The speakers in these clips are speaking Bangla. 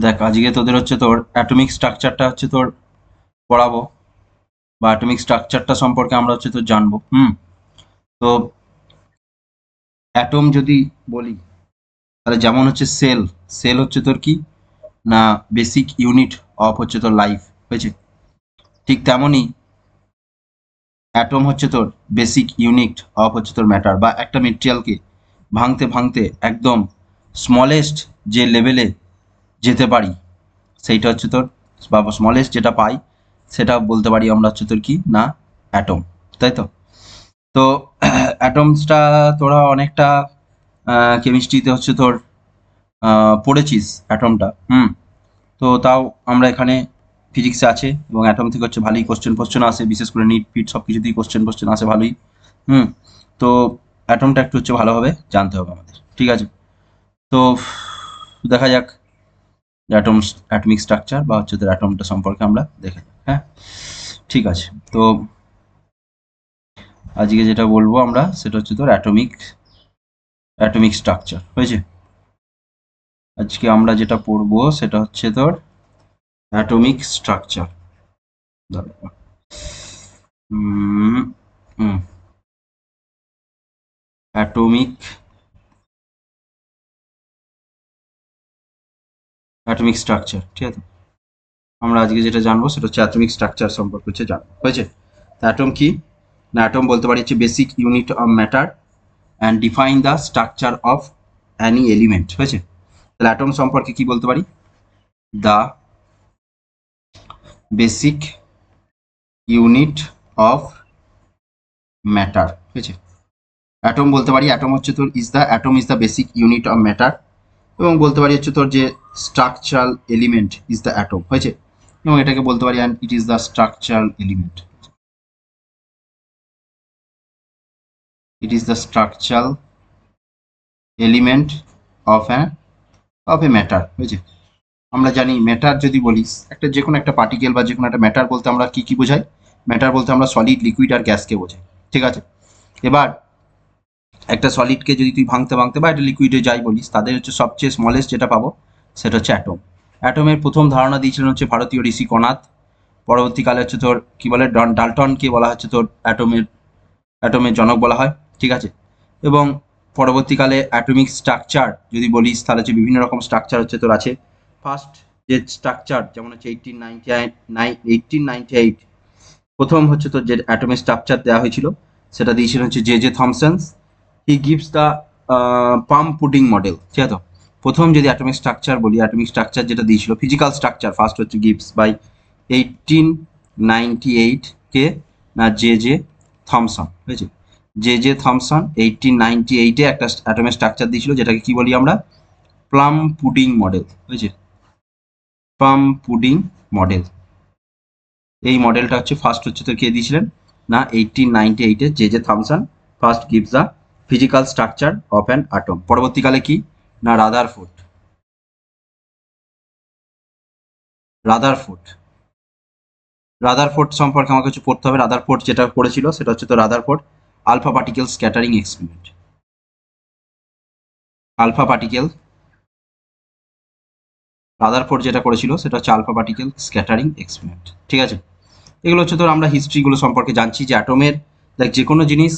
দেখ আজকে তোদের হচ্ছে তোর অ্যাটমিক স্ট্রাকচারটা হচ্ছে তোর পড়াবো, বা অ্যাটমিক স্ট্রাকচারটা সম্পর্কে আমরা হচ্ছে তোর জানবো। তো অ্যাটম যদি বলি তাহলে যেমন হচ্ছে সেল, সেল হচ্ছে তোর কি না বেসিক ইউনিট অফ হচ্ছে তোর লাইফ, হয়েছে। ঠিক তেমনই অ্যাটম হচ্ছে তোর বেসিক ইউনিট অফ হচ্ছে তোর ম্যাটার, বা একটা মেটেরিয়ালকে ভাঙতে ভাঙতে একদম স্মলেস্ট যে লেভেলে যেতে পারি সেইটা হচ্ছে তোর, বা স্মলেস্ট যেটা পাই সেটা বলতে পারি আমরা হচ্ছে তোর কি না অ্যাটম, তাই তো। তো অ্যাটমসটা তোরা অনেকটা কেমিস্ট্রিতে হচ্ছে তোর পড়েছিস অ্যাটমটা। তো তাও আমরা এখানে ফিজিক্সে আছে, এবং অ্যাটম থেকে হচ্ছে ভালোই কোশ্চেন আসে, বিশেষ করে নিট ফিট সব কিছুতেই কোশ্চেন আসে ভালোই। হুম তো অ্যাটমটা একটু হচ্ছে ভালোভাবে জানতে হবে আমাদের, ঠিক আছে। তো দেখা যাক অ্যাটমস, অ্যাটমিক স্ট্রাকচার বা হচ্ছে তোর অ্যাটমটা সম্পর্কে আমরা দেখে যাক, হ্যাঁ ঠিক আছে। তো আজকে যেটা বলবো আমরা সেটা হচ্ছে তোর অ্যাটমিক অ্যাটমিক স্ট্রাকচার, হয়েছে। আজকে আমরা যেটা পড়বো সেটা হচ্ছে তোর atomic structure. Atomic atomic structure, ঠিক আছে। আমরা আজকে যেটা জানবো সেটা হচ্ছে অ্যাটমিক স্ট্রাকচার সম্পর্কে হচ্ছে জানবো, হয়েছে। অ্যাটম কি না, অ্যাটম বলতে পারি হচ্ছে basic unit of matter and define the structure of Annie element, হয়েছে। তাহলে অ্যাটম সম্পর্কে কি বলতে পারি, the basic unit of matter, হয়েছে। অ্যাটম বলতে পারি, অ্যাটম হচ্ছে তোর atom is the basic unit of matter, এবং বলতে পারি হচ্ছে তোর যে structural element is the atom, হয়েছে। এবং এটাকে বলতে পারি and it is the structural element, it is the structural element of a matter, হয়েছে। আমরা জানি ম্যাটার যদি বলিস একটা যে কোনো একটা পার্টিকেল বা যে কোনো একটা ম্যাটার বলতে আমরা কি কি বোঝাই, ম্যাটার বলতে আমরা সলিড লিকুইড আর গ্যাসকে বোঝাই, ঠিক আছে। এবার একটা সলিডকে যদি তুই ভাঙতে ভাঙতে বা একটা লিকুইডে যাই বলিস, তাদের হচ্ছে সবচেয়ে স্মলেস্ট যেটা পাবো সেটা হচ্ছে অ্যাটম। অ্যাটমের প্রথম ধারণা দিয়েছিলেন হচ্ছে ভারতীয় ঋষি কণাদ। পরবর্তীকালে হচ্ছে তোর কি বলে ডাল্টনকে বলা হচ্ছে তোর অ্যাটমের জনক বলা হয়, ঠিক আছে। এবং পরবর্তীকালে অ্যাটমিক স্ট্রাকচার যদি বলিস তাহলে হচ্ছে বিভিন্ন রকম স্ট্রাকচার হচ্ছে তোর আছে। ফার্স্ট যে স্ট্রাকচার যেমন হচ্ছে 1898 প্রথম হচ্ছে তোর যে অ্যাটমিক স্ট্রাকচার দেওয়া হয়েছিল সেটা দিয়েছিলেন হচ্ছে J J Thomson. He gives the palm pudding model, ঠিক আছে। প্রথম যদি অ্যাটমিক স্ট্রাকচার বলি, অ্যাটমিক স্ট্রাকচার যেটা দিয়েছিল ফিজিক্যাল স্ট্রাকচার ফার্স্ট হচ্ছে গিভস বাই 1898 কে না জে জে থমসন, হয়েছে। জে জে থমসন 1898-এ একটা অ্যাটমিক স্ট্রাকচার দিয়েছিল যেটাকে কি বলি আমরা প্লাম পুডিং মডেল, হয়েছে। প্লাম পুডিং মডেল, এই মডেলটা হচ্ছে ফার্স্ট হচ্ছে তো কে দিয়েছিলেন না 1898-এ J J Thomson first gives the physical structure of an atom. পরবর্তীকালে কি না রাদারফোর্ড, রাদারফোর্ড রাদারফোর্ড সম্পর্কে আমাকে কিছু পড়তে হবে। রাদারফোর্ড যেটা করেছিল সেটা হচ্ছে তো Rutherford alpha particle scattering experiment, alpha particle Rutherford যেটা করেছিল সেটা হচ্ছে আলফা পার্টিকেল স্ক্যাটারিং এক্সপেরিমেন্ট, ঠিক আছে। এগুলো হচ্ছে তোর আমরা হিস্ট্রিগুলো সম্পর্কে জানছি যে অ্যাটমের দেখ যে কোনো জিনিস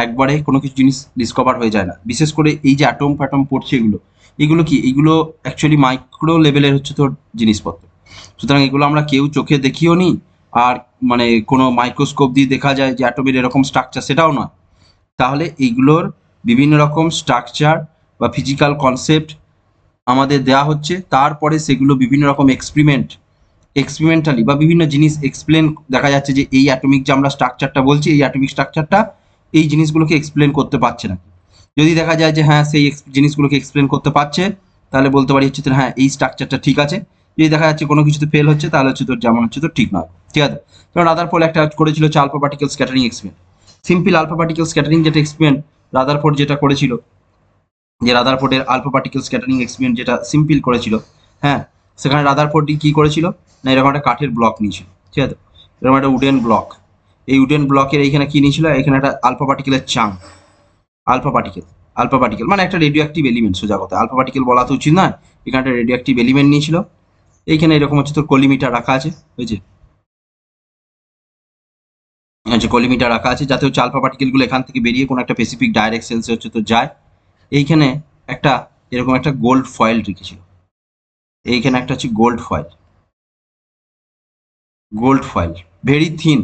একবারে কোনো কিছু জিনিস ডিসকভার হয়ে যায় না। বিশেষ করে এই যে অ্যাটম ফ্যাটম পড়ছে এগুলো, এগুলো কি এগুলো অ্যাকচুয়ালি মাইক্রো লেভেলের হচ্ছে তোর জিনিসপত্র। সুতরাং এগুলো আমরা কেউ চোখে দেখিও নি, আর মানে কোনো মাইক্রোস্কোপ দিয়ে দেখা যায় যে অ্যাটমের এরকম স্ট্রাকচার সেটাও নয়। তাহলে এইগুলোর বিভিন্ন রকম স্ট্রাকচার বা ফিজিক্যাল কনসেপ্ট আমাদের দেওয়া হচ্ছে, তারপরে সেগুলো বিভিন্ন রকম এক্সপেরিমেন্টালি বা বিভিন্ন জিনিস এক্সপ্লেন দেখা যাচ্ছে যে এই অ্যাটমিক যে আমরা স্ট্রাকচারটা বলছি এই অ্যাটমিক স্ট্রাকচারটা এই জিনিসগুলোকে এক্সপ্লেন করতে পারছে না। যদি দেখা যায় যে হ্যাঁ সেই জিনিসগুলোকে এক্সপ্লেন করতে পারছে তাহলে বলতে পারি হচ্ছে হ্যাঁ এই স্ট্রাকচারটা ঠিক আছে। যদি দেখা যাচ্ছে কোনো কিছুতে ফেল হচ্ছে তাহলে হচ্ছে তোর যেমন হচ্ছে তোর ঠিক নয়, ঠিক আছে। কারণ রাদারফোর্ড একটা করেছিল হচ্ছে alpha particle scattering experiment, simple alpha particle scattering যেটা এক্সপেরিমেন্ট রাদারফোর্ড যেটা করেছিল, যে রাদারফোর্ডের আলফা পার্টিকেল স্ক্যাটারিং এক্সপেরিমেন্ট যেটা সিম্পল করেছিল, হ্যাঁ সেখানে রাদারফোর্ড কি করেছিল না এরকম একটা কাঠের ব্লক নিয়েছিল, ঠিক আছে। এরকম একটা উডেন ব্লক, এই উডেন ব্লকের এইখানে কি নিয়েছিল, এখানে একটা আলফা পার্টিকেলের chunk, alpha particle alpha particle মানে একটা রেডিও অ্যাক্টিভ এলিমেন্ট, সোজা কথা আলফা পার্টিকেল বলা তো উচিত নয়, এখানে একটা রেডিও অ্যাক্টিভ এলিমেন্ট নিয়েছিল। এইখানে এরকম হচ্ছে তোর কলিমিটার রাখা আছে, হয়েছে, হচ্ছে কলিমিটার রাখা আছে যাতে হচ্ছে আলফা পার্টিকেলগুলো এখান থেকে বেরিয়ে কোনো একটা স্পেসিফিক ডাইরেকশনসে হচ্ছে তো যায়। এইখানে একটা এরকম একটা গোল্ড ফয়েল রেখেছিল, এইখানে একটা হচ্ছে gold foil, gold foil very thin,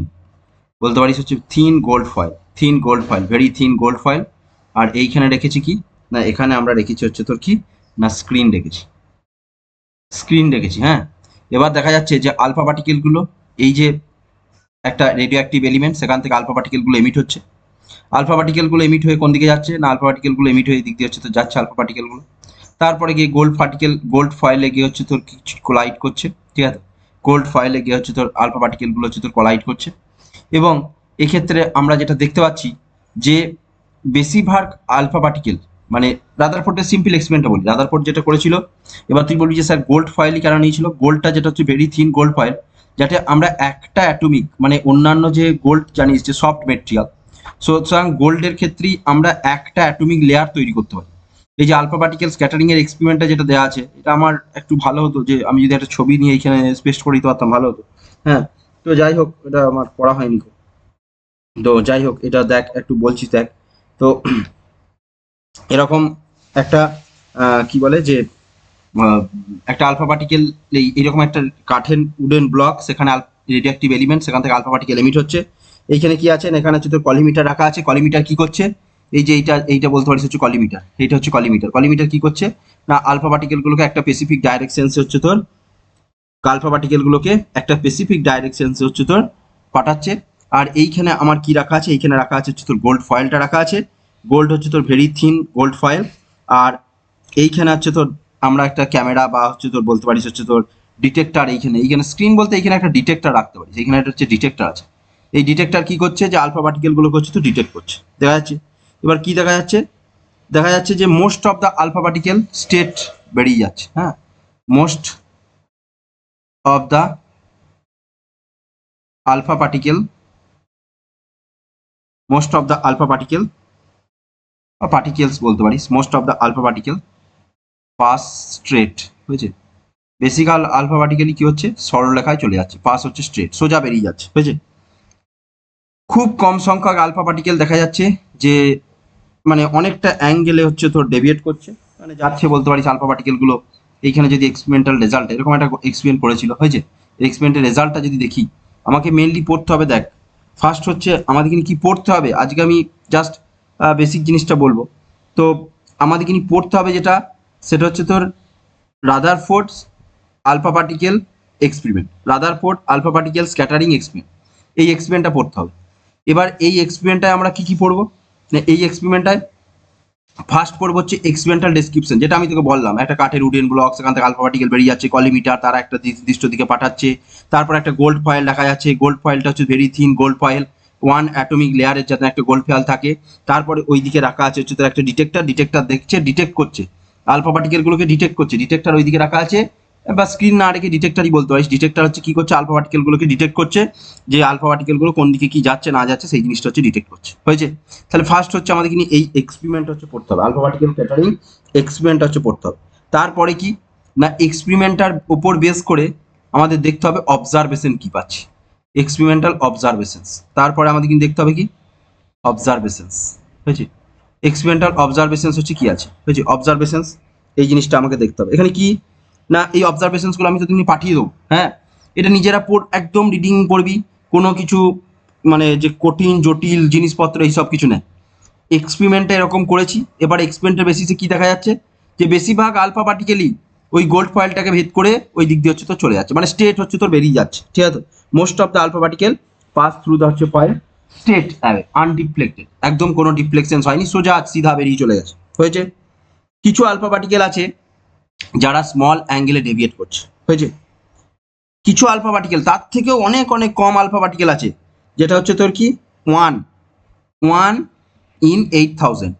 বলতে পারিস হচ্ছে thin gold foil, thin gold foil, very thin gold foil. আর এইখানে রেখেছি কি, না এখানে আমরা রেখেছি হচ্ছে তোর কি, না স্ক্রিন রেখেছি, স্ক্রিন রেখেছি, হ্যাঁ। এবার দেখা যাচ্ছে যে আলফা পার্টিকেলগুলো, এই যে একটা রেডিও অ্যাক্টিভ এলিমেন্ট, সেখান থেকে আলফা পার্টিকেলগুলো এমিট হচ্ছে। আলফা পার্টিকেলগুলো এমিট হয়ে কোন দিকে যাচ্ছে, না আলফা পার্টিকেলগুলো এমিট হয়ে দিক দিয়ে হচ্ছে তো যাচ্ছে আলফা পার্টিকেলগুলো। তারপরে গিয়ে গোল্ড পার্টিকেল, গোল্ড ফয়েলে গিয়ে হচ্ছে তোর কিছু কোলাইড করছে, ঠিক আছে, গোল্ড ফয়েলে গিয়ে হচ্ছে তোর আলফা পার্টিকেলগুলো হচ্ছে তোর কোলাইড করছে। এবং এক্ষেত্রে আমরা যেটা দেখতে পাচ্ছি যে বেশিরভাগ আলফা পার্টিকেল, মানে রাদারফোর্ডের সিম্পল এক্সপেরিমেন্টটা বলি, রাদারফোর্ড যেটা করেছিল, এবার তুই বলবি যে স্যার গোল্ড ফয়েলই কেন নিয়েছিল, গোল্ডটা যেটা হচ্ছে ভেরি থিন গোল্ড ফয়েল, যাতে আমরা একটা অ্যাটমিক, মানে অন্যান্য যে গোল্ড জানিস যে সফট মেটেরিয়াল, সুতরাং গোল্ডের ক্ষেত্রেই আমরা একটা অ্যাটমিক লেয়ার তৈরি করতে পারি। এই যে আলফা পার্টিকেল স্ক্যাটারিং এর এক্সপেরিমেন্টটা যেটা দেওয়া আছে, এটা আমার একটু ভালো হতো যে আমি যদি একটা ছবি নিয়ে এখানে পেস্ট করে দিতে পারতাম, ভালো হতো, হ্যাঁ। তো যাই হোক, এটা আমার পড়া হয়নি খুব। তো যাই হোক, এটা দেখ একটু বলছি দেখ। তো এরকম একটা কি বলে যে আহ, একটা আলফা পার্টিকেল, এইরকম একটা কাঠের উডেন ব্লক, সেখানে রেডিওঅ্যাক্টিভ এলিমেন্ট, সেখান থেকে আলফা পার্টিকেল এমিট হচ্ছে। এইখানে কি আছে না, এখানে হচ্ছে তোর কলিমিটার রাখা আছে। কলিমিটার কি করছে, এই যে এইটা বলতে পারিস হচ্ছে কলিমিটার, এইটা হচ্ছে কলিমিটার। কলিমিটার কি করছে, না আলফা পার্টিকেলগুলোকে একটা স্পেসিফিক ডাইরেকশনসে হচ্ছে তোর, আলফা পার্টিকেলগুলোকে একটা স্পেসিফিক ডাইরেকশনসে হচ্ছে তোর পাঠাচ্ছে। আর এইখানে আমার কি রাখা আছে, এইখানে রাখা আছে হচ্ছে তোর গোল্ড ফয়েলটা রাখা আছে। গোল্ড হচ্ছে তোর ভেরি থিন গোল্ড ফয়েল। আর এইখানে হচ্ছে তোর আমরা একটা ক্যামেরা বা হচ্ছে তোর বলতে পারিস হচ্ছে তোর ডিটেক্টর, এইখানে এইখানে স্ক্রিন বলতে এইখানে একটা ডিটেক্টর রাখতে পারিস, এইখানে একটা হচ্ছে ডিটেক্টর আছে। এই ডিটেক্টর কি করছে, যে আলফা পার্টিকেলগুলোকে হচ্ছে তো ডিটেক্ট করছে, দেখা যাচ্ছে। এবার কি দেখা যাচ্ছে, দেখা যাচ্ছে যে most of the alpha particle straight বেরিয়ে যাচ্ছে, হ্যাঁ, most of the alpha particle, most of the alpha particle বা পার্টিকেলস বলতে পারিস, most of the alpha particle pass straight, হয়েছে। বেসিক আলফা পার্টিকেলই কি হচ্ছে, সরলরেখায় চলে যাচ্ছে, পাস হচ্ছে স্ট্রেট, সোজা বেরিয়ে যাচ্ছে, হয়েছে। খুব কম সংখ্যক আলফা পার্টিকেল দেখা যাচ্ছে যে মানে অনেকটা অ্যাঙ্গেলে হচ্ছে তোর ডেভিয়েট করছে, মানে যাচ্ছে বলতে পারিস আলফা পার্টিকেলগুলো। এইখানে যদি এক্সপেরিমেন্টাল রেজাল্ট, এরকম একটা এক্সপেরিমেন্ট করেছিল, হয়েছে, এক্সপেরিমেন্টের রেজাল্টটা যদি দেখি, আমাকে মেনলি পড়তে হবে, দেখ ফার্স্ট হচ্ছে আমাদের কিন্তু কি পড়তে হবে, আজকে আমি জাস্ট বেসিক জিনিসটা বলবো। তো আমাদের কিন্তু পড়তে হবে যেটা, সেটা হচ্ছে তোর Rutherford's alpha particle experiment, Rutherford alpha particle scattering experiment, এই এক্সপেরিমেন্টটা পড়তে হবে। এবার এই এক্সপেরিমেন্টটায় আমরা কি কি পড়বো, না এই এক্সপেরিমেন্টটায় ফার্স্ট পড়বো হচ্ছে এক্সপেরিমেন্টাল ডেসক্রিপশন, যেটা আমি তোকে বললাম, একটা কাঠের উডেন ব্লক, সেখান থেকে আলফা পার্টিকেল বেরিয়ে যাচ্ছে, কলিমিটার তারা একটা নির্দিষ্ট দিকে পাঠাচ্ছে। তারপর একটা গোল্ড ফয়েল দেখা যাচ্ছে, গোল্ড ফয়েলটা হচ্ছে very thin gold foil, one atomic লেয়ারের যাতে একটা গোল্ড ফয়েল থাকে। তারপরে ওই দিকে রাখা আছে হচ্ছে তার একটা ডিটেক্টর, ডিটেক্টর দেখছে, ডিটেক্ট করছে আলফা পার্টিকেলগুলোকে, ডিটেক্ট করছে, ডিটেক্টর ওই দিকে রাখা আছে, বা স্ক্রিন না রেখে ডিটেক্টরই বলতে পারিস। ডিটেক্টর হচ্ছে কি করছে, আলফা পার্টিকেলগুলোকে ডিটেক্ট করছে, যে আলফা পার্টিকেলগুলো কোন দিকে কি যাচ্ছে না যাচ্ছে সেই জিনিসটা হচ্ছে ডিটেক্ট করছে, হয়েছে। তাহলে ফার্স্ট হচ্ছে আমাদের কিন্তু এই এক্সপেরিমেন্ট হচ্ছে পড়তে হবে, আলফা পার্টিকেল স্ক্যাটারিং এক্সপেরিমেন্ট হচ্ছে পড়তে হবে। তারপরে কি, না এক্সপেরিমেন্টার উপর বেস করে আমাদের দেখতে হবে অবজারভেশন কি পাচ্ছি, এক্সপেরিমেন্টাল অবজারভেশনস। তারপরে আমাদের কিন্তু দেখতে হবে কি, অবজারভেশনস, হয়েছে। এক্সপেরিমেন্টাল অবজারভেশনস হচ্ছে কি আছে, হয়েছে, অবজারভেশনস, এই জিনিসটা আমাকে দেখতে হবে। এখানে কি, না এই অবজারভেশনসগুলো আমি তো তুমি পাঠিয়ে দেবো, হ্যাঁ, এটা নিজেরা পড়, একদম রিডিং পড়বি, কোনো কিছু মানে যে কঠিন জটিল জিনিসপত্র এইসব কিছু নেই। এক্সপেরিমেন্টটা এরকম করেছি, এবার এক্সপেরিমেন্টের বেসিসে কি দেখা যাচ্ছে, যে বেশিরভাগ আলফা পার্টিকেলই ওই গোল্ড ফয়েলটাকে ভেদ করে ওই দিক দিয়ে হচ্ছে তো চলে যাচ্ছে, মানে স্টেট হচ্ছে তোর বেরিয়ে যাচ্ছে, ঠিক আছে। Most of the alpha particle pass through the হচ্ছে ফয়েল স্টেট অ্যাওয়ে আনডিফ্লেক্টেড, একদম কোনো ডিফ্লেকশন হয়নি, সোজা সিধা বেরিয়ে চলে গেছে, হয়েছে। কিছু আলফা পার্টিকেল আছে যারা স্মল অ্যাঙ্গেলে ডেভিয়েট করছে, হয়েছে। কিছু আলফা পার্টিকেল তার থেকেও অনেক অনেক কম আলফা পার্টিকেল আছে, যেটা হচ্ছে তোর কি, ওয়ান ওয়ান ইন 8000,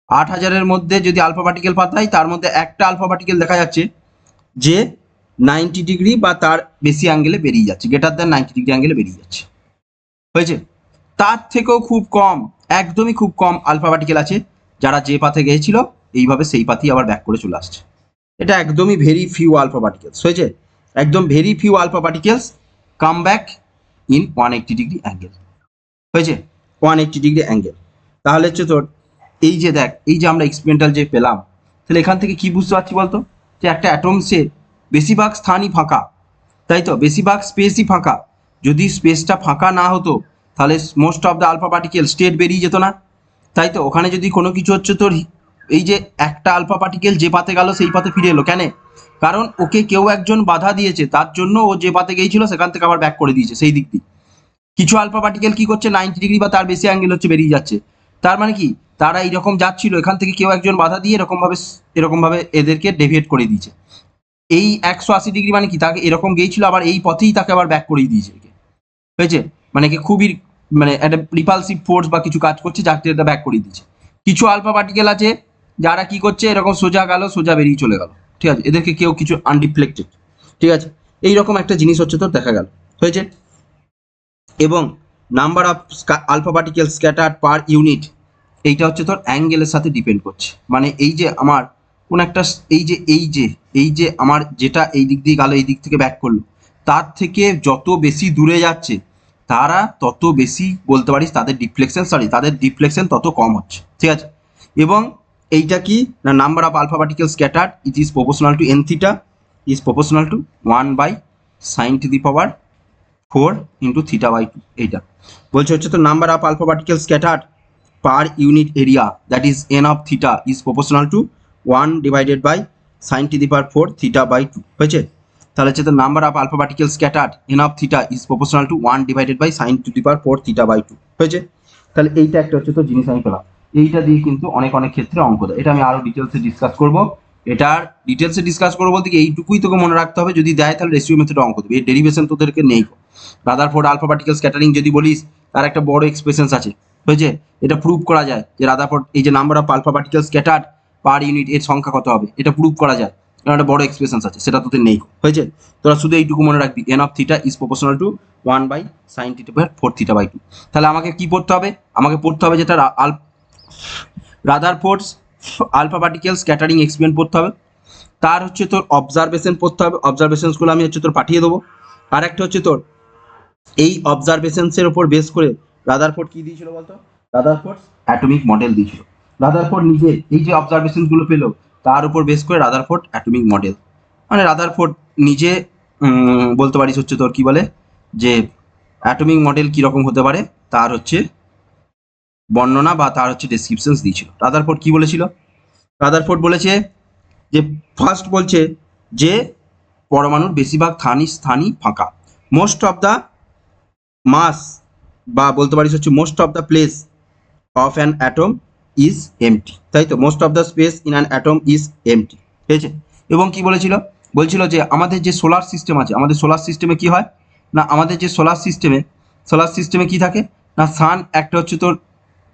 8000-এর মধ্যে যদি আলফা পার্টিকেল পাতাই, তার মধ্যে একটা আলফা পার্টিকেল দেখা যাচ্ছে যে 90 ডিগ্রি বা তার বেশি অ্যাঙ্গেলে বেরিয়ে যাচ্ছে, গ্রেটার দ্যান 90 ডিগ্রি অ্যাঙ্গেলে বেরিয়ে যাচ্ছে, হয়েছে। তার থেকেও খুব কম, একদমই খুব কম আলফা পার্টিকেল আছে যারা যে পাথে গিয়েছিল এইভাবে সেই পাথেই আবার ব্যাক করে চলে আসছে। এটা একদমই ভেরি ফিউ আলফা পার্টিকেলস, হয়েছে। একদম very few alpha particles come back in 180 degree angle, হয়েছে 180 ডিগ্রি অ্যাঙ্গেল। তাহলে হচ্ছে তোর এই যে দেখ, এই যে আমরা এক্সপেরিমেন্টাল যে পেলাম, তাহলে এখান থেকে কি বুঝতে পারছি বলতো, যে একটা অ্যাটমসের বেশিরভাগ স্থানই ফাঁকা, তাই তো, বেশিরভাগ স্পেসই ফাঁকা। যদি স্পেসটা ফাঁকা না হতো তাহলে most of the alpha particle straight বেরিয়ে যেত না, তাই তো। ওখানে যদি কোনো কিছু হচ্ছে তোর, এই যে একটা আলফা পার্টিকেল যে পাতে গেল সেই পাতে ফিরে এলো কেন, কারণ ওকে কেউ একজন বাধা দিয়েছে, তার জন্য ও যে পাতে গিয়েছিল সেখান থেকে আবার ব্যাক করে দিয়েছে সেই দিক দিয়ে। কিছু আলফা পার্টিকেল কি করছে, 90 ডিগ্রি বা তার বেশি অ্যাঙ্গেল হচ্ছে বেরিয়ে যাচ্ছে, তার মানে কি তারা এইরকম যাচ্ছিল, এখান থেকে কেউ একজন বাধা দিয়ে এরকমভাবে এদেরকে ডেভিয়েট করে দিয়েছে। এই 180 ডিগ্রি মানে কি, তাকে এরকম গিয়েছিল আবার এই পথেই তাকে আবার ব্যাক করে দিয়েছে, হয়েছে, মানে কি খুবই, মানে একটা রিপালসিভ ফোর্স বা কিছু কাজ করছে যাকে এটা ব্যাক করে দিচ্ছে। কিছু আলফা পার্টিকেল আছে যারা কি করছে, এরকম সোজা গেল, সোজা বেরিয়ে চলে গেল, ঠিক আছে, এদেরকে কেউ কিছু আনডিফ্লেক্টেড, ঠিক আছে, এইরকম একটা জিনিস হচ্ছে তোর দেখা গেল, হয়েছে। এবং number of alpha particle scattered per unit, এইটা হচ্ছে তোর অ্যাঙ্গেলের সাথে ডিপেন্ড করছে। মানে এই যে আমার কোন একটা, এই যে আমার যেটা এই দিক দিয়ে গেল, এই দিক থেকে ব্যাক করলো, তার থেকে যত বেশি দূরে যাচ্ছে তারা তত বেশি বলতে পারিস তাদের ডিফ্লেকশন তত কম হচ্ছে, ঠিক আছে। এবং এইটা কি না, number of alpha particle scattered it is proportional to N theta is proportional to 1/sin⁴ into θ/2, এইটা বলছে হচ্ছে তো number of alpha particle scattered per unit area that is n of theta is proportional to 1/sin⁴ θ/2, হয়েছে। তাহলে হচ্ছে তো number of alpha particle scattered n of theta is proportional to 1/sin⁴ θ/2, হয়েছে। তাহলে এইটা একটা হচ্ছে তো জিনিস আমি পেলাম, এইটা দিয়ে কিন্তু অনেক অনেক ক্ষেত্রে অঙ্ক দেয়। এটা আমি আরো ডিটেলসে ডিসকাস করবো, এটার ডিটেলসে ডিসকাস করবো বলতে কি এইটুকুই তোকে মনে রাখতে হবে, যদি দেয় তাহলে রেশিও মেথডে অঙ্ক দেবে, এই ডেরিভেশন তোদেরকে নেই। রাদারফোর্ড আলফা পার্টিকেল স্ক্যাটারিং যদি বলিস, তার একটা বড় এক্সপ্রেশনস আছে, হয়েছে, এটা প্রুভ করা যায় যে রাদারফোর্ড এই যে number of alpha particle scattered per unit এর সংখ্যা কত হবে, এটা প্রুভ করা যায়, কারণ একটা বড় এক্সপ্রেশনস আছে, সেটা তোদের নেই, হয়েছে। তোরা শুধু এইটুকু মনে রাখবি, n of theta is proportional to 1/sin⁴ θ/2। তাহলে আমাকে কি পড়তে হবে, আমাকে পড়তে হবে যেটা রাদারফোর্ডস আলফা পার্টিকেল স্ক্যাটারিং এক্সপেরিমেন্ট পড়তে হবে, তার হচ্ছে তোর অবজারভেশন পড়তে হবে, অবজারভেশনসগুলো আমি হচ্ছে তোর পাঠিয়ে দেবো। আর একটা হচ্ছে তোর এই অবজারভেশনসের উপর বেস করে রাদারফোর্ড কি দিয়েছিল বলতো, রাদারফোর্ড অ্যাটমিক মডেল দিয়েছিল। রাদারফোর্ড নিজে এই যে অবজারভেশনসগুলো পেলো তার উপর বেস করে রাদারফোর্ড অ্যাটমিক মডেল, মানে রাদারফোর্ড নিজে বলতে পারিস হচ্ছে তোর কি বলে, যে অ্যাটমিক মডেল কীরকম হতে পারে তার হচ্ছে বর্ণনা বা তার হচ্ছে ডেসক্রিপশনস দিয়েছিল। রাদারফোর্ড কি বলেছিল, রাদারফোর্ড বলেছে যে ফার্স্ট বলছে যে পরমাণুর বেশিরভাগ স্থানই ফাঁকা, মোস্ট অফ দ্য মাস বা বলতে পারিস হচ্ছে most of the place of an atom is empty, তাই তো, most of the space in an atom is empty, ঠিক আছে। এবং কি বলেছিল, বলছিল যে আমাদের যে সোলার সিস্টেম আছে, আমাদের সোলার সিস্টেমে কি হয় না, আমাদের যে সোলার সিস্টেমে কি থাকে না, সান একটা হচ্ছে তোর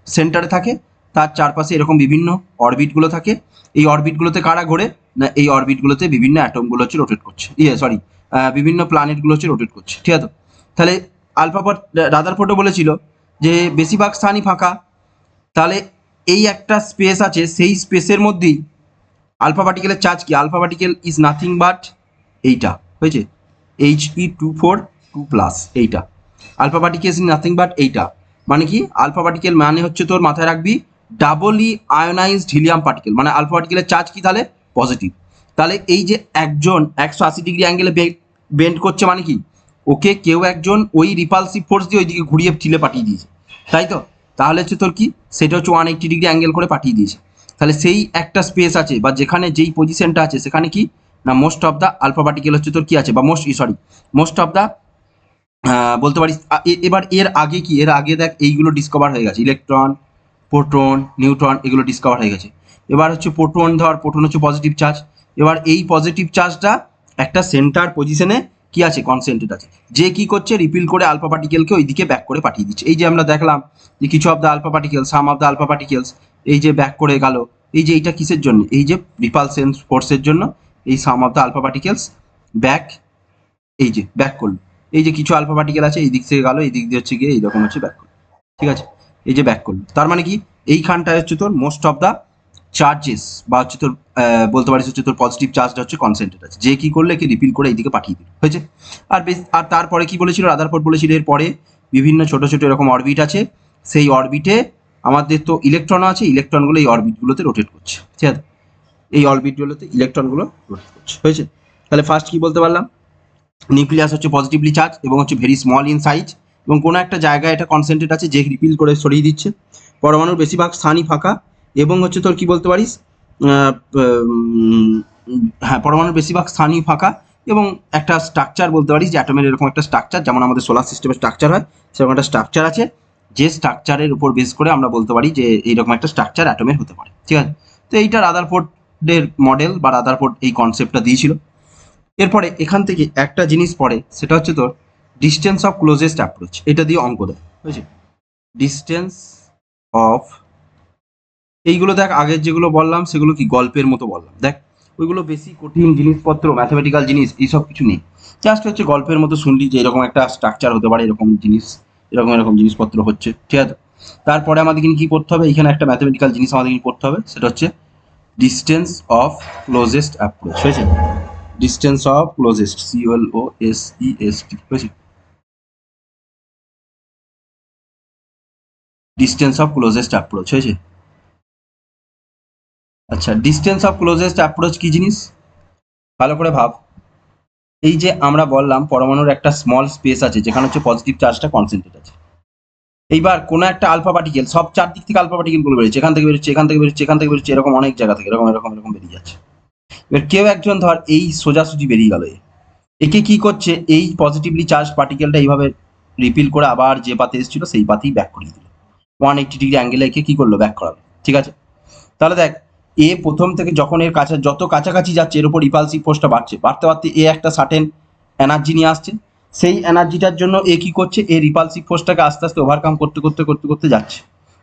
সেন্টারে থাকে, তার চারপাশে এরকম বিভিন্ন অরবিটগুলো থাকে, এই অরবিটগুলোতে কারা ঘোরে না, এই অরবিটগুলোতে বিভিন্ন অ্যাটমগুলো হচ্ছে রোটেট করছে, বিভিন্ন প্ল্যানেটগুলো হচ্ছে রোটেট করছে, ঠিক আছে। তাহলে রাদারফোর্ডও বলেছিল যে বেশিরভাগ স্থানই ফাঁকা, তাহলে এই একটা স্পেস আছে, সেই স্পেসের মধ্যেই আলফা পার্টিকেলের চার্জ কি, alpha particle is nothing but এইটা, হয়েছে, He242+, এইটা alpha particle is nothing but এইটা, মানে কি আলফা পার্টিকেল মানে হচ্ছে তোর মাথায় রাখবি ডাবলি আয়োনাইজড হিলিয়াম পার্টিকেল, মানে আলফা পার্টিকেলের চার্জ কি তাহলে পজিটিভ। তাহলে এই যে একজন 180 ডিগ্রি অ্যাঙ্গেলে বেন্ড করছে মানে কি, ওকে কেউ একজন ওই রিপালসিভ ফোর্স দিয়ে ওইদিকে ঘুরিয়ে ঠিলে পাঠিয়ে দিয়েছে, তাই তো। তাহলে হচ্ছে তোর কি, সেটা হচ্ছে 180 ডিগ্রি অ্যাঙ্গেল করে পাঠিয়ে দিয়েছে। তাহলে সেই একটা স্পেস আছে বা যেখানে যেই পজিশনটা আছে সেখানে কি না most of the alpha particle হচ্ছে তোর কি আছে, বা মোস্ট অফ দ্য বলতে পারিস। এবার এর আগে দেখ এইগুলো ডিসকভার হয়ে গেছে, ইলেকট্রন, প্রোটন, নিউট্রন, এগুলো ডিসকভার হয়ে গেছে। এবার হচ্ছে প্রোটন হচ্ছে পজিটিভ চার্জ, এবার এই পজিটিভ চার্জটা একটা সেন্টার পজিশনে কি আছে, কনসেন্ট্রেট আছে, যে কি করছে রিপিল করে আলফা পার্টিকেলকে ওইদিকে ব্যাক করে পাঠিয়ে দিচ্ছে। এই যে আমরা দেখলাম যে কিছু of the alpha particles, some of the alpha particles এই যে ব্যাক করে গেল, এই যে এইটা কিসের জন্য, এই যে রিপালসেন ফোর্সের জন্য এই some of the alpha particles back, এই যে ব্যাক করলো, এই যে কিছু আলফা পার্টিকেল আছে এই দিক থেকে গেল, এই দিক দিয়ে হচ্ছে গিয়ে এইরকম হচ্ছে ব্যাক করলো, ঠিক আছে, এই যে ব্যাক করলো, তার মানে কি এইখানটায় হচ্ছে তোর মোস্ট অফ দ্য চার্জেস বা হচ্ছে তোর বলতে পারিস হচ্ছে তোর পজিটিভ চার্জটা হচ্ছে কনসেন্ট্রেট আছে, যে কি করলে কি রিপিল করে এইদিকে পাঠিয়ে দিল, হয়েছে। আর তারপরে কি বলেছিল রাদারফোর্ড, বলেছিল এরপরে বিভিন্ন ছোট ছোট এরকম অরবিট আছে, সেই অরবিটে আমাদের তো ইলেকট্রন আছে, ইলেকট্রনগুলো এই অরবিটগুলোতে রোটেট করছে, ঠিক আছে, এই অরবিটগুলোতে ইলেকট্রনগুলো রোটেট করছে, হয়েছে। তাহলে ফার্স্ট কি বলতে পারলাম, নিউক্লিয়াস হচ্ছে পজিটিভলি চার্জ এবং হচ্ছে ভেরি স্মল ইন সাইজ, এবং কোনো একটা জায়গায় এটা কনসেন্ট্রেট আছে যে রিপিল করে সরিয়ে দিচ্ছে। পরমাণুর বেশিরভাগ স্থানই ফাঁকা, এবং হচ্ছে তোর কি বলতে পারিস, হ্যাঁ পরমাণুর বেশিরভাগ স্থানই ফাঁকা, এবং একটা স্ট্রাকচার বলতে পারিস যে অ্যাটমের এরকম একটা স্ট্রাকচার, যেমন আমাদের সোলার সিস্টেমের স্ট্রাকচার হয় সেরকম একটা স্ট্রাকচার আছে, যে স্ট্রাকচারের উপর বেস করে আমরা বলতে পারি যে এইরকম একটা স্ট্রাকচার অ্যাটমের হতে পারে, ঠিক আছে। তো এইটা রাদারফোর্ডের মডেল বা রাদারফোর্ড এই কনসেপ্টটা দিয়েছিল। এরপরে এখান থেকে একটা জিনিস পড়ে, সেটা হচ্ছে তোর ডিস্টেন্স অফ ক্লোজেস্ট অ্যাপ্রোচ, এটা দিয়ে অঙ্ক দেয়, বুঝেছি। ডিস্টেন্স অফ, এইগুলো দেখ আগের যেগুলো বললাম সেগুলো কি গল্পের মতো বললাম, দেখ ওইগুলো বেশি কঠিন জিনিসপত্র ম্যাথামেটিক্যাল জিনিস এইসব কিছু নেই, জাস্ট হচ্ছে গল্পের মতো শুনলি যে এরকম একটা স্ট্রাকচার হতে পারে, এরকম জিনিস, এরকম এরকম জিনিসপত্র হচ্ছে, ঠিক আছে। তারপরে আমাদের কি করতে হবে, এখানে একটা ম্যাথামেটিক্যাল জিনিস আমাদের কি করতে হবে, সেটা হচ্ছে ডিস্টেন্স অফ ক্লোজেস্ট অ্যাপ্রোচ, হয়েছে। ডিস্টেন্স অফ ক্লোজেস্ট, CLOSEST, হয়েছে। ডিস্টেন্স অফ ক্লোজেস্ট অ্যাপ্রোচ, হয়েছে। আচ্ছা, ডিস্টেন্স অফ ক্লোজেস্ট অ্যাপ্রোচ কি জিনিস, ভালো করে ভাব। এই যে আমরা বললাম পরমাণুর একটা স্মল স্পেস আছে যেখানে হচ্ছে পজিটিভ চার্জটা কনসেন্ট্রেট আছে, এইবার কোনো একটা আলফা পার্টিকেল, সব চারদিক থেকে আলফা পার্টিকেল গুলো বেরোচ্ছে, এখান থেকে বেরোচ্ছে, এখান থেকে বেরোচ্ছে, এখান থেকে বেরোচ্ছে, এরকম অনেক জায়গা থেকে এরকম এরকম এরকম বেরিয়ে যাচ্ছে। এবার কেউ একজন ধর এই সোজাসুজি বেরিয়ে গেল, একে কি করছে, এই পজিটিভলি চার্জ পার্টিকেলটা এইভাবে রিপিল করে আবার যে পাতে এসেছিল সেই পাতেই ব্যাক করিয়ে দিল, 180 ডিগ্রি অ্যাঙ্গেলে একে কি করলো, ব্যাক করালো, ঠিক আছে। তাহলে দেখ এ প্রথম থেকে যখন এর কাছে যত কাছাকাছি যাচ্ছে এর উপর রিপালসিভ ফোর্সটা বাড়ছে, বাড়তে বাড়তে এ একটা সার্টেন এনার্জি নিয়ে আসছে, সেই এনার্জিটার জন্য এ কি করছে, এ রিপালসিভ ফোর্সটাকে আস্তে আস্তে ওভারকাম করতে করতে করতে করতে যাচ্ছে,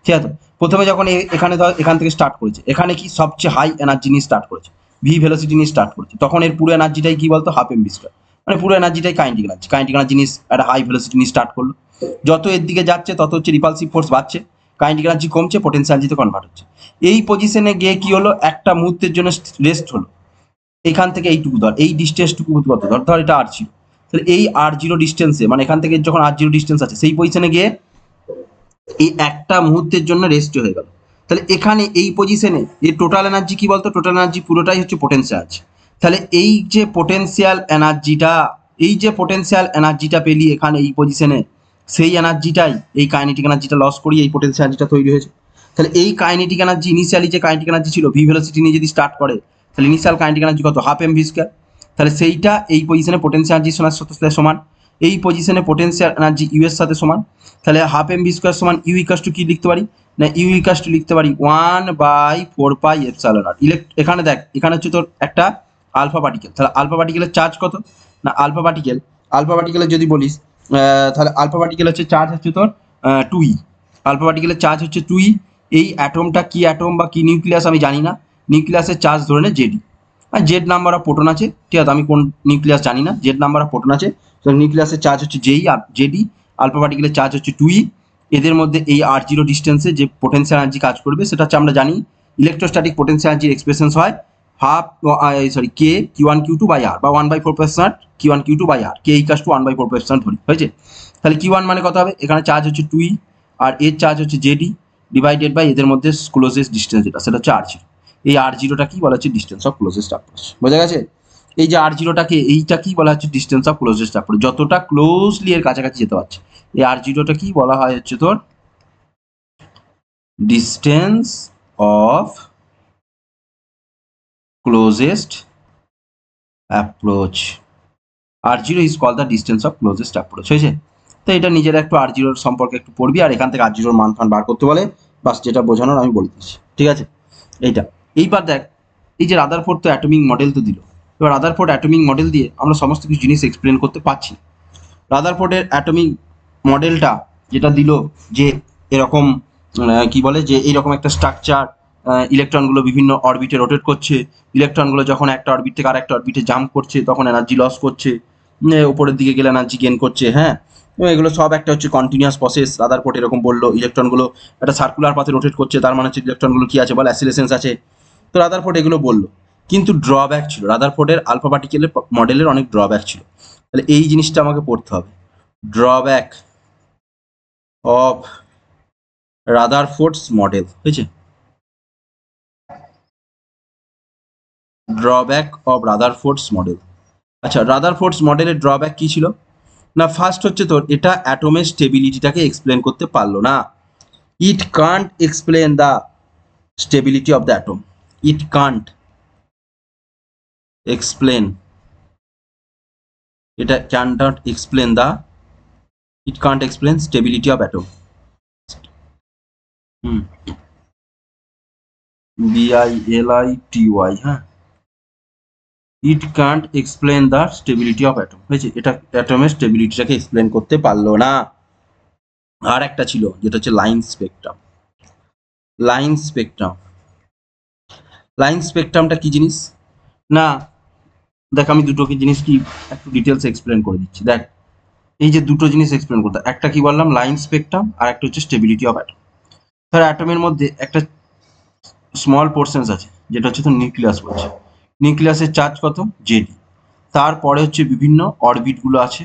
ঠিক আছে। প্রথমে যখন এখানে ধর এখান থেকে স্টার্ট করেছে, এখানে কি সবচেয়ে হাই এনার্জি নিয়ে স্টার্ট করেছে, ভি ভেলোসিটি নিয়ে স্টার্ট করেছে, তখন এর পুরো এনার্জিটাই কি বলতো, হাফ এম ভি স্কোয়ার, মানে পুরো এনার্জিটাই কাইনেটিক এনার্জি নিয়ে একটা হাই ভেলোসিটি নিয়ে স্টার্ট করলো। যত এর দিকে যাচ্ছে তত হচ্ছে রিপালসিভ ফোর্স বাড়ছে, কাইনেটিক এনার্জি কমছে, পোটেনশিয়াল এনার্জিতে কনভার্ট হচ্ছে। এই পজিশনে গিয়ে কি হলো, একটা মুহূর্তের জন্য রেস্ট হলো, এখান থেকে এইটুকু ধর, এই ডিস্টেন্সটুকু কত ধর, ধর এটা R0, তাহলে এই R0 ডিস্টেন্সে, মানে এখান থেকে যখন R0 ডিস্টেন্স আছে সেই পজিশনে গিয়ে এই একটা মুহূর্তের জন্য রেস্ট হয়ে গেল। তাহলে এখানে এই পজিশনে এই টোটাল এনার্জি কি বলতো, টোটাল এনার্জি পুরোটাই হচ্ছে পোটেনশিয়াল এনার্জি। তাহলে এই যে পোটেনশিয়াল এনার্জিটা, এই যে পোটেনশিয়াল এনার্জিটা পেলি এখানে এই পজিশনে, সেই এনার্জিটাই এই কাইনেটিক এনার্জিটা লস করি এই পোটেনশিয়াল এনার্জিটা তৈরি হয়েছে। তাহলে এই কাইনেটিক এনার্জি, ইনিশিয়ালি যে কাইনেটিক এনার্জি ছিল ভি ভেলোসিটি নিয়ে যদি স্টার্ট করে, তাহলে ইনিশিয়াল কাইনেটিক এনার্জি কত, হাফ এম ভি স্কোয়ার, তাহলে সেইটা এই পজিশনে পোটেনশিয়াল এনার্জির সাথে সমান, এই পজিশনে পোটেনশিয়াল এনার্জি ইউ এর সাথে সমান, তাহলে হাফ এম ভি স্কোয়ার সমান ইউ ইকাস টু কি লিখতে পারি না, ইউ ইকাস টু লিখতে পারি 1/4πε0। এখানে দেখ এখানে হচ্ছে তোর একটা আলফা পার্টিকেল, তাহলে আলফা পার্টিকেলের চার্জ কত না, আলফা পার্টিকেলের যদি বলিস তাহলে আলফা পার্টিকেল হচ্ছে চার্জ হচ্ছে তোর 2e, আলফা পার্টিকেলের চার্জ হচ্ছে 2e। এই অ্যাটমটা কি অ্যাটম বা কি নিউক্লিয়াস আমি জানি না, নিউক্লিয়াসের চার্জ ধরে নে জেডি, আর জেড নাম্বার অফ প্রোটন আছে, ঠিক আছে, আমি কোন নিউক্লিয়াস জানি না, জেড নাম্বার অফ প্রোটন আছে, তো নিউক্লিয়াসের চার্জ হচ্ছে জেই আর জেডি, আলফা পার্টিকেলের চার্জ হচ্ছে 2e। এদের মধ্যে এই R0 ডিস্টেন্সে যে পোটেনশিয়াল এনার্জি কাজ করবে সেটা হচ্ছে আমরা জানি ইলেকট্রোস্ট্যাটিক পোটেনশিয়াল এনার্জির এক্সপ্রেশন হয় হাফ কে Q1Q2/R বা 1/4 Q1Q2/R, কে ইকাস টু 1/4 ধরি, হয়েছে। তাহলে Q1 মানে কত হবে, এখানে চার্জ হচ্ছে 2e আর এর চার্জ হচ্ছে জেডি ডিভাইডেড বাই এদের মধ্যে ক্লোজেস্ট ডিস্টেন্স যেটা সেটা হচ্ছে R0। এই R0টা কি বলা হচ্ছে, ডিস্টেন্স অফ ক্লোজেস্ট অ্যাপ্রোচ, বোঝা গেছে। এই যে R0টাকে এইটা কি বলা হচ্ছে, ডিস্টেন্স অফ ক্লোজেস্ট অ্যাপ্রোচ, যতটা ক্লোজলি এর কাছাকাছি যেতে পারছে। এই R0টা কি বলা হয় হচ্ছে তোর distance of closest approach, R0 is call the distance of closest approach, হয়েছে। তো এটা নিজেরা একটু R0 সম্পর্কে একটু পড়বি, আর এখান থেকে R0 মান ফান বার করতে বলে, বাস যেটা বোঝানোর আমি বলে দিচ্ছি, ঠিক আছে। এইটা এইবার দেখ, এই যে রাদারফোর্ড তো অ্যাটমিক মডেল তো দিল, এবার রাদারফোর্ড অ্যাটমিক মডেল দিয়ে আমরা সমস্ত কিছু জিনিস এক্সপ্লেন করতে পারছি। রাদারফোর্ডের অ্যাটমিক মডেলটা যেটা দিল যে এরকম কি বলে যে এইরকম একটা স্ট্রাকচার, ইলেকট্রনগুলো বিভিন্ন অরবিটে রোটেট করছে, ইলেকট্রনগুলো যখন একটা অরবিট থেকে আরেকটা অরবিটে জাম্প করছে তখন এনার্জি লস করছে, উপরের দিকে গেলে এনার্জি গেন করছে, হ্যাঁ। এবং এগুলো সব একটা হচ্ছে কন্টিনিউয়াস প্রসেস। রাদারফোর্ড এরকম বললো ইলেকট্রনগুলো একটা সার্কুলার পাথে রোটেট করছে, তার মানে হচ্ছে ইলেকট্রনগুলো কি আছে বল, অ্যাসিলেশনস আছে, তো রাদারফোর্ড এগুলো বললো, কিন্তু ড্রব্যাক ছিল রাদারফোর্ডের আলফা পার্টিকেলের মডেলের অনেক ড্রব্যাক ছিল। তাহলে এই জিনিসটা আমাকে পড়তে হবে, ড্রব্যাক অফ রাদারফোর্ডস মডেল, হয়েছে? Drawback of Rutherford's model. আচ্ছা, রাদারফোর্ডস মডেলের ড্রব্যাক কি ছিল না? ফার্স্ট হচ্ছে তোর এটা অ্যাটমের স্টেবিলিটিটাকে এক্সপ্লেন করতে পারলো না। It can't explain the stability of the atom. It can't explain, এটা can not explain the, it can't explain stability of atom. BILITY, হ্যাঁ, it can't explain the stability of atom, হয়েছে? এটা অ্যাটমের স্টেবিলিটিটাকে এক্সপ্লেন করতে পারলো না। আর একটা ছিল যেটা হচ্ছে line spectrum. Line spectrum, line স্পেকট্রামটা কি জিনিস না? দেখ, আমি দুটো কি জিনিস কি একটু ডিটেলস এক্সপ্লেন করে দিচ্ছি। দেখ, এই যে দুটো জিনিস এক্সপ্লেন করতে, একটা কি বললাম, লাইন স্পেকট্রাম, আর একটা হচ্ছে স্টেবিলিটি অফ অ্যাটম। ধর অ্যাটমের মধ্যে একটা স্মল পোর্শনস আছে যেটা হচ্ছে তো নিউক্লিয়াস বলছে। নিউক্লিয়াসের চার্জ কত? জেডি। তারপরে হচ্ছে বিভিন্ন অরবিটগুলো আছে।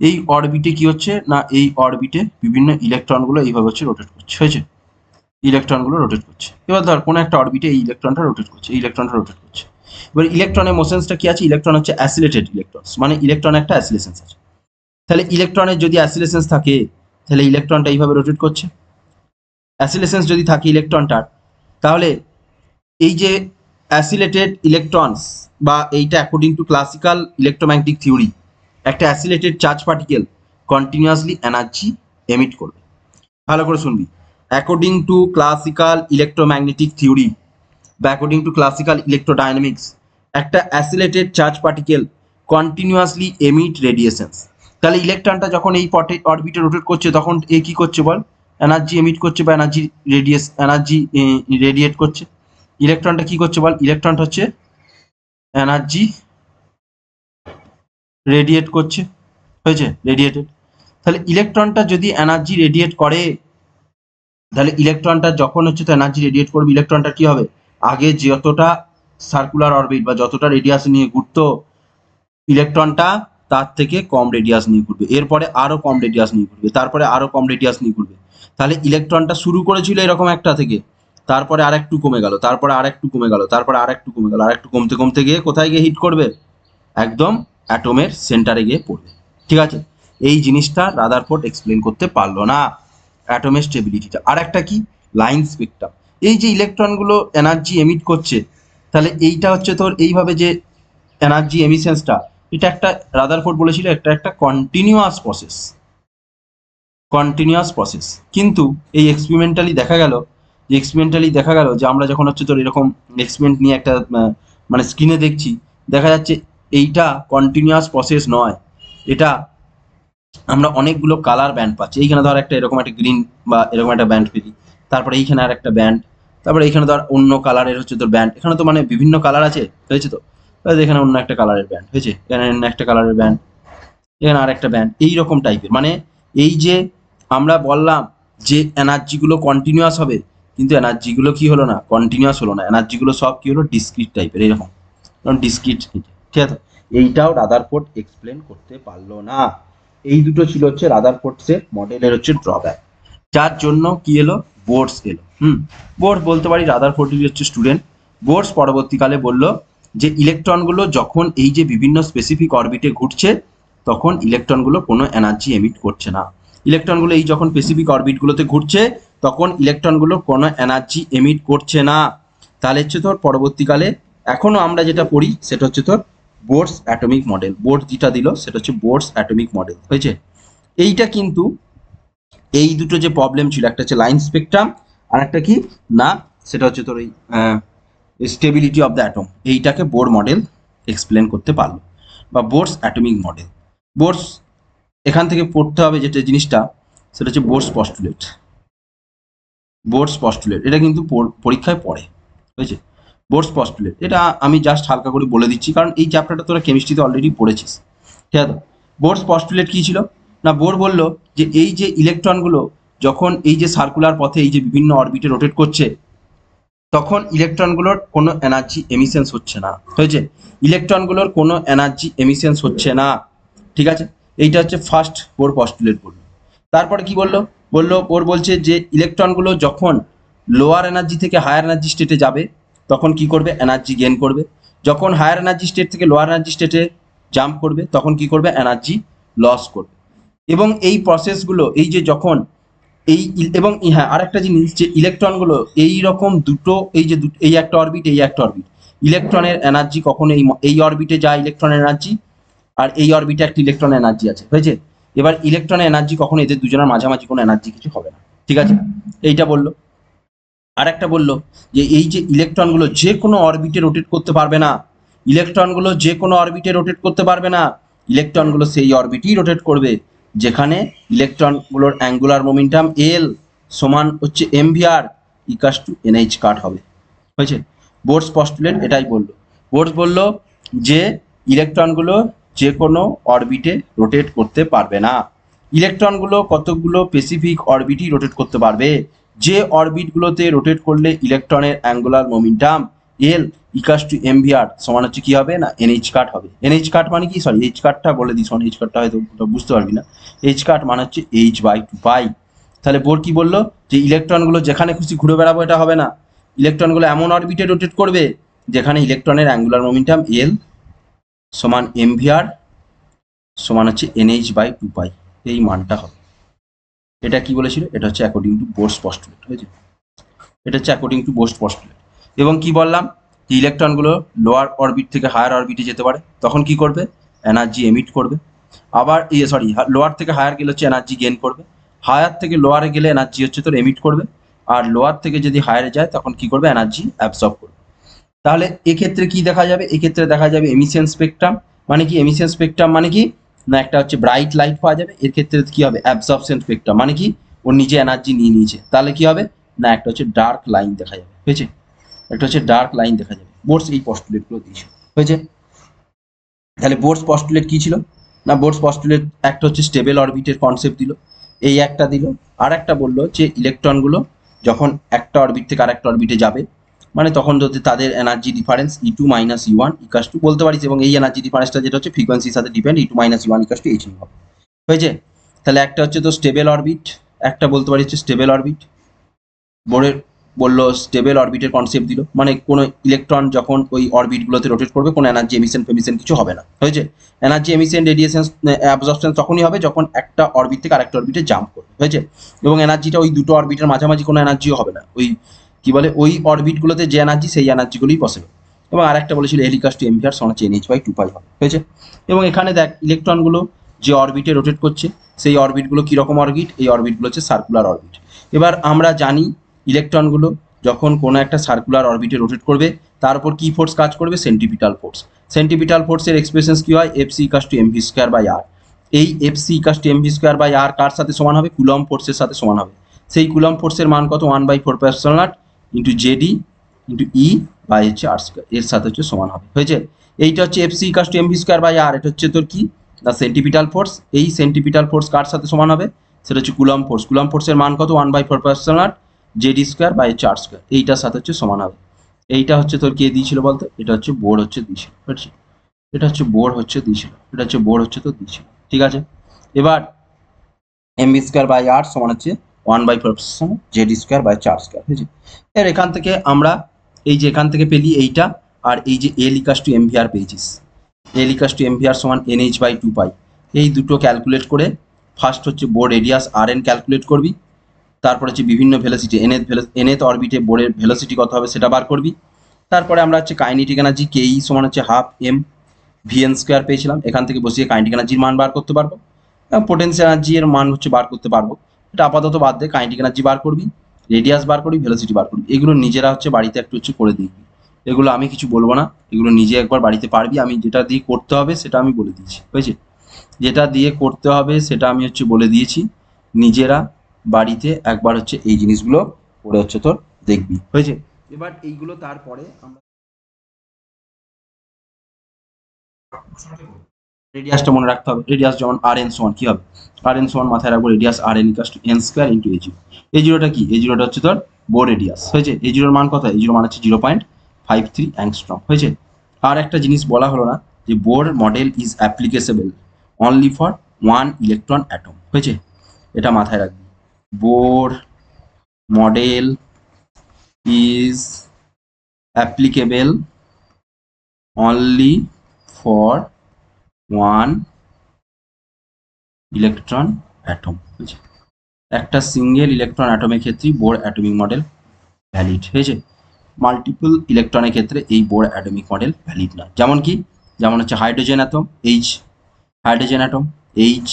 এই অরবিটে কি হচ্ছে না, এই অরবিটে বিভিন্ন ইলেকট্রনগুলো এইভাবে হচ্ছে রোটেট করছে, হয়েছে? ইলেকট্রনগুলো রোটেট করছে। এবার ধর কোনো একটা অরবিটে এই ইলেকট্রনটা রোটেট করছে, এই ইলেকট্রনটা রোটেট করছে। এবার ইলেকট্রনের মোশনসটা কি আছে? ইলেকট্রন হচ্ছে অ্যাসিলেটেড ইলেকট্রনস, মানে ইলেকট্রন একটা অ্যাসিলেশনস আছে। তাহলে ইলেকট্রনের যদি অ্যাসিলেশনস থাকে তাহলে ইলেকট্রনটা এইভাবে রোটেট করছে। অ্যাসিলেশনস যদি থাকে ইলেকট্রনটার, তাহলে এই যে অ্যাসিলেটেড ইলেকট্রনস বা এইটা according to classical electromagnetic theory, একটা accelerated charge particle continuously energy emit করবে। ভালো করে শুনবি, according to classical electromagnetic theory বা অ্যাকর্ডিং টু ক্লাসিক্যাল ইলেকট্রোডাইনামিক্স, একটা accelerated charge particle continuously emit radiations. তাহলে ইলেকট্রনটা যখন এই অরবিটে রোটেট করছে তখন এ কি করছে বল? এনার্জি এমিট করছে বা এনার্জি রেডিয়েট করছে। ইলেকট্রনটা কি করছে বল? ইলেকট্রনটা হচ্ছে এনার্জি রেডিয়েট করছে, হয়েছে? রেডিয়েটেড। তাহলে ইলেকট্রনটা যদি এনার্জি রেডিয়েট করে, তাহলে ইলেকট্রনটা যখন হচ্ছে তো এনার্জি রেডিয়েট করবে, ইলেকট্রনটা কি হবে? আগে যতটা সার্কুলার অরবিট বা যতটা রেডিয়াস নিয়ে ঘুরতো, ইলেকট্রনটা তার থেকে কম রেডিয়াস নিয়ে ঘুরবে, এরপরে আরো কম রেডিয়াস নিয়ে ঘুরবে, তারপরে আরো কম রেডিয়াস নিয়ে ঘুরবে। তাহলে ইলেকট্রনটা শুরু করেছিল এরকম একটা থেকে, তারপরে আর একটু কমে গেল, তারপরে আর একটু কমে গেল, তারপরে আর একটু কমে গেল, আর একটু কমতে কমতে গিয়ে কোথায় গিয়ে হিট করবে? একদম অ্যাটমের সেন্টারে গিয়ে পড়বে। ঠিক আছে? এই জিনিসটা রাদারফোর্ড এক্সপ্লেন করতে পারলো না, অ্যাটমের স্টেবিলিটিটা। আর একটা কি? Line spectrum. এই যে ইলেকট্রনগুলো এনার্জি এমিট করছে, তাহলে এইটা হচ্ছে তোর এইভাবে যে এনার্জি এমিশনসটা, এটা একটা রাদারফোর্ড বলেছিল একটা একটা কন্টিনিউয়াস প্রসেস, কন্টিনিউয়াস প্রসেস। কিন্তু এই এক্সপেরিমেন্টালি দেখা গেল যে আমরা যখন হচ্ছে তোর এরকম এক্সপেরিমেন্ট নিয়ে একটা মানে স্ক্রিনে দেখছি, দেখা যাচ্ছে এইটা কন্টিনিউয়াস প্রসেস নয়, এটা আমরা অনেকগুলো কালার ব্যান্ড পাচ্ছি। এইখানে ধর একটা এরকম একটা গ্রিন বা এরকম একটা ব্যান্ড পেলি, তারপরে এইখানে আর একটা ব্যান্ড, তারপরে এইখানে ধর অন্য কালারের হচ্ছে তোর ব্যান্ড। এখানে তো মানে বিভিন্ন কালার আছে, হয়েছে তো? এখানে অন্য একটা কালারের ব্যান্ড, হয়েছে? এখানে অন্য একটা কালারের ব্যান্ড, এখানে আর একটা ব্যান্ড, এইরকম টাইপের। মানে এই যে আমরা বললাম যে এনার্জিগুলো কন্টিনিউয়াস হবে, কিন্তু এনার্জিগুলো কি হলো না? কন্টিনিউয়াস হলো না। এনার্জিগুলো সব কি হলো? ডিসক্রিট টাইপের, এরকম ডিসক্রিট। ঠিক আছে? এইটাও রাদারফোর্ড এক্সপ্লেন করতে পারলো না। এই দুটো ছিল হচ্ছে রাদারফোর্ডসের মডেলের হচ্ছে ড্রব্যাক, যার জন্য কি এলো? বোর্ডস এলো। বোর্ডস বলতে পারি রাদারফোর্ডের হচ্ছে স্টুডেন্ট। বোর্ডস পরবর্তীকালে বলল যে ইলেকট্রনগুলো যখন এই যে বিভিন্ন স্পেসিফিক অরবিটে ঘুরছে, তখন ইলেকট্রনগুলো কোনো এনার্জি এমিট করছে না। ইলেকট্রনগুলো এই যখন স্পেসিফিক অরবিটগুলোতে ঘুরছে, তখন ইলেকট্রনগুলো কোনো এনার্জি এমিট করছে না। তাহলে হচ্ছে তোর পরবর্তীকালে এখনো আমরা যেটা পড়ি সেটা হচ্ছে তোর বোর্ডস অ্যাটমিক মডেল। বোর্ড যেটা দিল সেটা হচ্ছে বোর্ডস অ্যাটমিক মডেল, হয়েছে? এইটা কিন্তু এই দুটো যে প্রবলেম ছিল, একটা হচ্ছে লাইন স্পেকট্রাম, আর একটা কি না, সেটা হচ্ছে তোর এই স্টেবিলিটি অফ দ্য অ্যাটম, এইটাকে বোর মডেল এক্সপ্লেন করতে পারলো, বা বোর্স অ্যাটমিক মডেল। বোর্স এখান থেকে পড়তে হবে যেটা জিনিসটা, সেটা হচ্ছে বোর্স পস্টুলেট। বোর্স পস্টুলেট এটা কিন্তু পরীক্ষায় পড়ে, হয়েছে? বোর্স পস্টুলেট এটা আমি জাস্ট হালকা করে বলে দিচ্ছি, কারণ এই চ্যাপ্টারটা তোরা কেমিস্ট্রিতে অলরেডি পড়েছিস। ঠিক আছে? বোর্স পস্টুলেট কি ছিল না? বোর বলল যে এই যে ইলেকট্রনগুলো যখন এই যে সার্কুলার পথে এই যে বিভিন্ন অরবিটে রোটেট করছে, তখন ইলেকট্রনগুলোর কোনো এনার্জি এমিশনস হচ্ছে না, হয়েছে, ইলেকট্রনগুলোর কোনো এনার্জি এমিশনস হচ্ছে না, ঠিক আছে। এইটা হচ্ছে ফার্স্ট বোর পস্টুলেট বললো। তারপরে কি বললো, বোর বলছে যে ইলেকট্রনগুলো যখন লোয়ার এনার্জি থেকে হায়ার এনার্জি স্টেটে যাবে তখন কি করবে, এনার্জি গেইন করবে। যখন হায়ার এনার্জি স্টেট থেকে লোয়ার এনার্জি স্টেটে জাম্প করবে তখন কি করবে, এনার্জি লস করবে। এবং এই প্রসেসগুলো, এই যে যখন এবং হ্যাঁ আরেকটা জিনিস, যে ইলেকট্রনগুলো এই রকম দুটো, এই একটা অরবিট, এই একটা অরবিট, ইলেকট্রনের এনার্জি কখনো এই অরবিটে যায় ইলেকট্রনের এনার্জি, আর এই অরবিটে একটা ইলেকট্রনের এনার্জি আছে, হয়েছে। এবার ইলেকট্রনের এনার্জি কখনো এদের দুজনের মাঝামাঝি কোনো এনার্জি কিছু হবে না, ঠিক আছে। এইটা বললো। আরেকটা বললো যে এই যে ইলেকট্রনগুলো যে কোনো অরবিটে রোটেট করতে পারবে না, ইলেকট্রনগুলো যে কোনো অরবিটে রোটেট করতে পারবে না, ইলেকট্রনগুলো সেই অরবিটেই রোটেট করবে যেখানে ইলেকট্রনগুলোর অ্যাঙ্গুলার মোমেন্টাম এল সমান হচ্ছে এমভিআর ইকাস টু এনএইচ কাট হবে, হয়েছে। বোর্স পস্টুলেট এটাই বললো। বোর্স বললো যে ইলেকট্রনগুলো যে কোনো অরবিটে রোটেট করতে পারবে না, ইলেকট্রনগুলো কতগুলো স্পেসিফিক অরবিটই রোটেট করতে পারবে, যে অরবিটগুলোতে রোটেট করলে ইলেকট্রনের অ্যাঙ্গুলার মোমেন্টাম এল ইকাস টু এমভিআর সমান হচ্ছে কি হবে না, এনএইচ কাট হবে। এনএইচ কাট মানে কি, সরি এইচ কাটটা বলে দিস, এইচ কাটটা হয়তো বুঝতে পারবি না। এইচ কাট মানে হচ্ছে এইচ বাই টু পাই। তাহলে বোর কি বললো, যে ইলেকট্রনগুলো যেখানে খুশি ঘুরে বেড়াবো এটা হবে না, ইলেকট্রনগুলো এমন অরবিটে রোটেট করবে যেখানে ইলেকট্রনের অ্যাঙ্গুলার মোমেন্টাম এল সমান এমভিআর সমান হচ্ছে এনএইচ বাই টু পাই, এই মানটা হবে। এটা কি বলেছিল, এটা হচ্ছে অ্যাকর্ডিং টু বোর্স পস্টুলেট, হয়েছে। এটা হচ্ছে অ্যাকর্ডিং টু বোর্স পস্টুলেট। এবং কি বললাম, যে ইলেকট্রনগুলো লোয়ার অরবিট থেকে হায়ার অরবিটে যেতে পারে তখন কি করবে, এনার্জি এমিট করবে। আবার লোয়ার থেকে হায়ার গেলে হচ্ছে এনার্জি গেইন করবে, হায়ার থেকে লোয়ারে গেলে এনার্জি হচ্ছে তোর এমিট করবে, আর লোয়ার থেকে যদি হায়ারে যায় তখন কি করবে, এনার্জি অ্যাবসর্ব করবে। তাহলে এক্ষেত্রে কি দেখা যাবে, এক্ষেত্রে দেখা যাবে এমিশন স্পেকট্রাম। মানে কি এমিশন স্পেকট্রাম মানে কি, না একটা হচ্ছে ব্রাইট লাইট পাওয়া যাবে, এর ক্ষেত্রে কি হবে, অ্যাবসর্পশন স্পেকট্রাম মানে কি ওর নিজে এনার্জি নিয়ে নিয়েছে, তাহলে কি হবে না, একটা হচ্ছে ডার্ক লাইন দেখা যাবে, হয়েছে, একটা হচ্ছে ডার্ক লাইন দেখা যাবে। বোর্স এই পস্টুলেটগুলো দিয়েছে, হয়েছে। তাহলে বোর্স পস্টুলেট কি ছিল না, বোর্স পস্টুলেট একটা হচ্ছে স্টেবল অরবিটের কনসেপ্ট দিল, এই একটা দিল। আর একটা বললো যে ইলেকট্রনগুলো যখন একটা অরবিট থেকে আরেকটা অরবিটে যাবে মানে তখন যদি তাদের energy difference E two minus E one equals to বলতে পারিস, এবং এই এনার্জি ডিফারেন্সটা যেটা হচ্ছে ফ্রিকোয়েন্সির সাথে depend, E two minus E one equals to H হবে, হয়েছে। তাহলে একটা হচ্ছে তো স্টেবল অরবিট, একটা বলতে পারি হচ্ছে স্টেবল অরবিট। বোর্ডের বললো স্টেবল অরবিটের কনসেপ্ট দিল, মানে কোনো ইলেকট্রন যখন ওই অরবিটগুলোতে রোটেট করবে কোনো এনার্জি এমিশন ফেমিশন কিছু হবে না, হয়েছে। এনার্জি এমিশন রেডিয়েশন অ্যাবজর্পশন তখনই হবে যখন একটা অরবিট থেকে আরেকটা অরবিটে জাম্প করবে, হয়েছে। এবং এনার্জিটা ওই দুটো অরবিটের মাঝামাঝি কোনো এনার্জিও হবে না, ওই কি বলে ওই অরবিটগুলোতে যে এনার্জি সেই এনার্জিগুলোই পসিবল। এবং আরেকটা বলেছিল এলিকাস টু এমভিআর সমান হচ্ছে এনএইচ বাই টু পাই হবে, হয়েছে। এবং এখানে দেখ ইলেকট্রনগুলো যে অরবিটে রোটেট করছে সেই অরবিটগুলো কীরকম অরবিট, এই অরবিটগুলো হচ্ছে সার্কুলার অরবিট। এবার আমরা জানি ইলেকট্রনগুলো যখন কোনো একটা সার্কুলার অরবিটে রোটেট করবে তার উপর কি ফোর্স কাজ করবে, সেন্টিপিটাল ফোর্স। সেন্টিপিটাল ফোর্সের এক্সপ্রেশন কি হয়, FC equals to MV square by R. এই FC equals to MV square by R কার সাথে সমান হবে, কুলম ফোর্সের সাথে সমান হবে। সেই কুলম ফোর্সের মান কত, 1/4 into Z e into E by হচ্ছে আর স্কোয়ার, এর সাথে হচ্ছে সমান হবে, হয়েছে। এইটা হচ্ছে FC equals to MV square by R, এটা হচ্ছে তোর কি না সেন্টিপিটাল ফোর্স। এই সেন্টিপিটাল ফোর্স কার সাথে সমান হবে, সেটা হচ্ছে কুলম ফোর্স। কুলম ফোর্সের মান কত, 1/4 জেডি স্কোয়ার বাই চার স্কোয়ার, এইটার সাথে হচ্ছে সমান হবে। এইটা হচ্ছে তোর কে দিয়েছিল বলতো, এটা হচ্ছে বোর্ড হচ্ছে দিয়েছিল, বুঝছি। এটা হচ্ছে বোর্ড হচ্ছে দিয়েছিল, এটা হচ্ছে বোর্ড হচ্ছে তো দিয়েছিল, ঠিক আছে। এবার এমবি স্কোয়ার বাই আর সমান হচ্ছে 1/4 জেডি স্কোয়ার বাই চার স্কোয়ার, হয়েছে। এর এখান থেকে আমরা এই যে এখান থেকে পেলি এইটা, আর এই যে এল ইকাস টু এমভিআর পেয়েছিস, এল ইকাস টু এমভিআর সমান এনএইচ বাই টু পাই, এই দুটো ক্যালকুলেট করে ফার্স্ট হচ্ছে board radius R N calculate করবি, তারপর হচ্ছে বিভিন্ন ভেলোসিটি এনএথ অরবিটে বোর্ডের ভেলোসিটি কত হবে সেটা বার করবি। তারপরে আমরা হচ্ছে কাইনেটিক এনার্জি কেই সমান হচ্ছে হাফ এম ভিএন স্কোয়ার পেয়েছিলাম, এখান থেকে বসিয়ে কাইনেটিক এনার্জির মান বার করতে পারবো, এবং পোটেনশিয়াল এনার্জি এর মান হচ্ছে বার করতে পারবো। এটা আপাতত বাদ দে, কাইনেটিক এনার্জি বার করবি, রেডিয়াস বার করবি, ভেলোসিটি বার করবি, এগুলো নিজেরা হচ্ছে বাড়িতে একটু হচ্ছে করে দিবি, এগুলো আমি কিছু বলবো না, এগুলো নিজে একবার বাড়িতে পারবি, আমি যেটা দিয়ে করতে হবে সেটা আমি বলে দিয়েছি, হয়েছে। যেটা দিয়ে করতে হবে সেটা আমি হচ্ছে বলে দিয়েছি, নিজেরা বাড়িতে একবার হচ্ছে এই জিনিসগুলো করে হচ্ছে তোর দেখবি, হয়েছে। এবার এইগুলো তারপরে আমরা রেডিয়াসটা মনে রাখতে হবে, রেডিয়াস যেমন আর এন সমান কি হবে, আর এন সমান মাথায় রাখবো radius R N equals to N square into A zero. A জিরোটা কি, এ জিরোটা হচ্ছে তোর বোর রেডিয়াস হয়েছে। এই জিরোর মান কত? এই জিরোর মান হচ্ছে 0.53 অ্যাংস্ট্রম হয়েছে। আর একটা জিনিস বলা হলো না, যে Bohr model is applicable only for 1 electron atom হয়েছে। এটা মাথায় রাখবি, Bohr model is applicable only for 1 electron atom হয়েছে। একটা সিঙ্গেল ইলেকট্রন অ্যাটমের ক্ষেত্রে বোর অ্যাটমিক মডেল ভ্যালিড হয়েছে। মাল্টিপল ইলেকট্রনের ক্ষেত্রে এই বোর অ্যাটমিক মডেল ভ্যালিড নয়। যেমন কি? যেমন হচ্ছে hydrogen atom H, hydrogen atom H,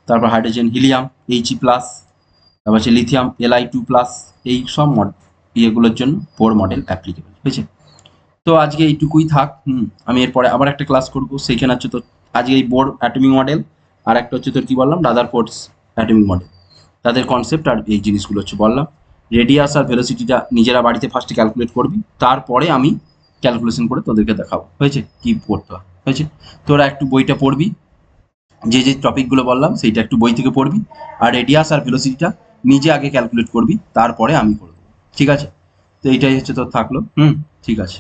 তারপর হাইড্রোজেন হিলিয়াম He+, তারপর হচ্ছে লিথিয়াম Li2+, এই সব ইয়েগুলোর জন্য বোর মডেল অ্যাপ্লিকেবল হয়েছে। তো আজকে এইটুকুই থাক। আমি এরপরে আবার একটা ক্লাস করবো, সেইখানে হচ্ছে তো আজকে এই বোর অ্যাটমিক মডেল আর একটা হচ্ছে তোর কি বললাম, রাদারফোর্ডস অ্যাটমিক মডেল, তাদের কনসেপ্ট আর এই জিনিসগুলো হচ্ছে বললাম। রেডিয়াস আর ভেলোসিটিটা নিজেরা বাড়িতে ফার্স্টে ক্যালকুলেট করবি, তারপরে আমি ক্যালকুলেশন করে তোদেরকে দেখাবো হয়েছে কি করতে হয় হয়েছে। তোরা একটু বইটা পড়বি, যে যে টপিকগুলো বললাম সেইটা একটু বই থেকে পড়বি, আর রেডিয়াস আর ভেলোসিটিটা নিজে আগে ক্যালকুলেট করবি, তারপরে আমি করবো, ঠিক আছে? তো এইটাই হচ্ছে তোর থাকলো। ঠিক আছে।